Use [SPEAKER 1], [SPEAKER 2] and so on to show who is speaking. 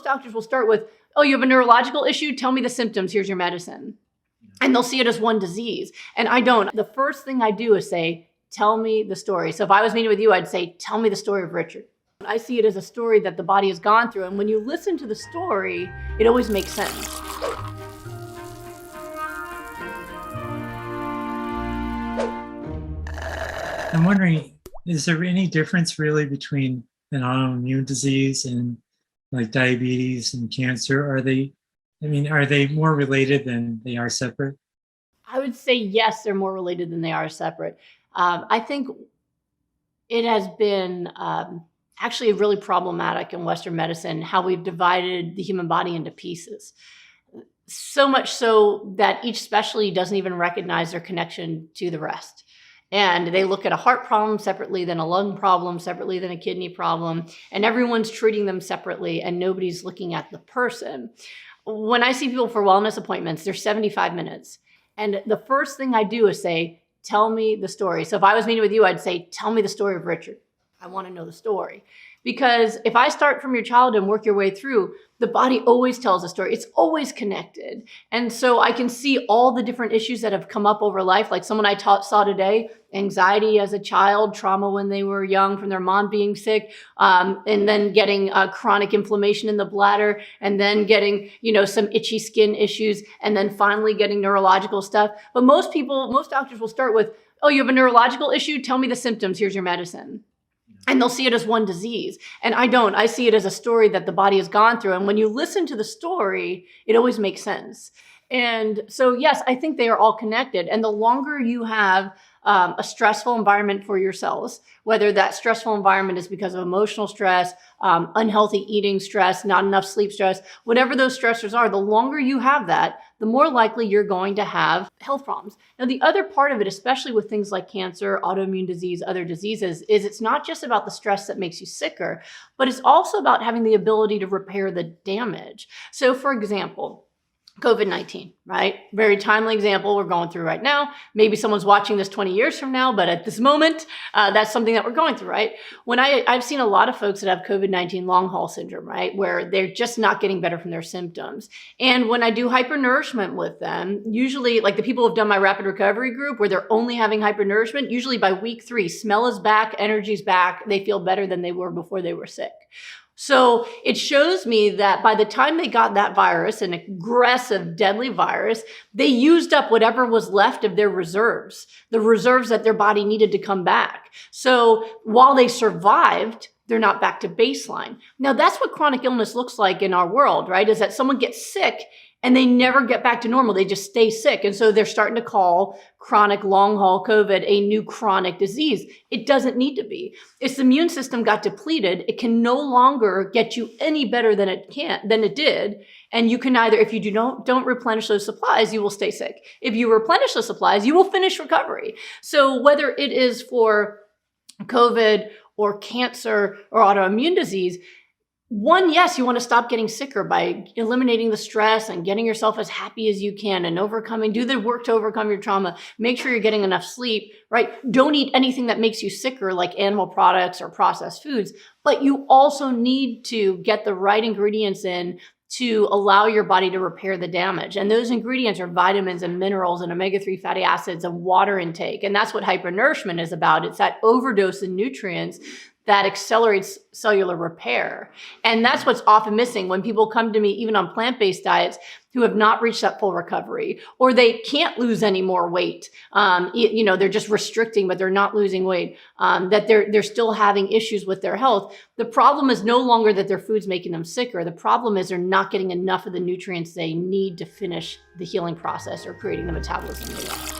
[SPEAKER 1] doctors will start with, oh, you have a neurological issue? Tell me the symptoms. Here's your medicine. And they'll see it as one disease. And I don't. The first thing I do is say, tell me the story. So if I was meeting with you, I'd say, tell me the story of Richard. I see it as a story that the body has gone through. And when you listen to the story, it always makes sense.
[SPEAKER 2] I'm wondering, is there any difference really between an autoimmune disease and like diabetes and cancer? Are they more related than they are separate?
[SPEAKER 1] I would say yes, they're more related than they are separate. I think it has been actually really problematic in Western medicine how we've divided the human body into pieces. So much so that each specialty doesn't even recognize their connection to the rest. And they look at a heart problem separately, then a lung problem separately, then a kidney problem, and everyone's treating them separately and nobody's looking at the person. When I see people for wellness appointments, they're 75 minutes. And the first thing I do is say, tell me the story. So if I was meeting with you, I'd say, tell me the story of Richard. I want to know the story. Because if I start from your childhood and work your way through, the body always tells a story. It's always connected. And so I can see all the different issues that have come up over life. Like someone I saw today, anxiety as a child, trauma when they were young from their mom being sick, and then getting chronic inflammation in the bladder, and then getting, some itchy skin issues, and then finally getting neurological stuff. But most doctors will start with, oh, you have a neurological issue? Tell me the symptoms. Here's your medicine. And they'll see it as one disease. And I don't. I see it as a story that the body has gone through. And when you listen to the story, it always makes sense. And so, yes, I think they are all connected. And the longer you have a stressful environment for your cells, whether that stressful environment is because of emotional stress, unhealthy eating stress, not enough sleep stress, whatever those stressors are, the longer you have that, the more likely you're going to have health problems. Now, the other part of it, especially with things like cancer, autoimmune disease, other diseases, is it's not just about the stress that makes you sicker, but it's also about having the ability to repair the damage. So, for example, COVID-19, right? Very timely example we're going through right now. Maybe someone's watching this 20 years from now, but at this moment, that's something that we're going through, right? When I've seen a lot of folks that have COVID-19 long haul syndrome, right? Where they're just not getting better from their symptoms. And when I do hypernourishment with them, usually like the people who've done my rapid recovery group where they're only having hypernourishment, usually by week 3, smell is back, energy's back, they feel better than they were before they were sick. So it shows me that by the time they got that virus, an aggressive, deadly virus, they used up whatever was left of their reserves, the reserves that their body needed to come back. So while they survived, they're not back to baseline. Now, that's what chronic illness looks like in our world, right? Is that someone gets sick and they never get back to normal. They just stay sick. And so they're starting to call chronic long haul COVID a new chronic disease. It doesn't need to be. Its immune system got depleted. It can no longer get you any better than it did. And you can either, if you don't replenish those supplies, you will stay sick. If you replenish the supplies, you will finish recovery. So whether it is for COVID or cancer or autoimmune disease, one, yes, you want to stop getting sicker by eliminating the stress and getting yourself as happy as you can and do the work to overcome your trauma. Make sure you're getting enough sleep, right? Don't eat anything that makes you sicker like animal products or processed foods, but you also need to get the right ingredients in to allow your body to repair the damage. And those ingredients are vitamins and minerals and omega-3 fatty acids and water intake. And that's what hypernourishment is about. It's that overdose in nutrients that accelerates cellular repair. And that's what's often missing when people come to me, even on plant-based diets, who have not reached that full recovery, or they can't lose any more weight. They're just restricting, but they're not losing weight, that they're still having issues with their health. The problem is no longer that their food's making them sicker. The problem is they're not getting enough of the nutrients they need to finish the healing process or creating the metabolism they want.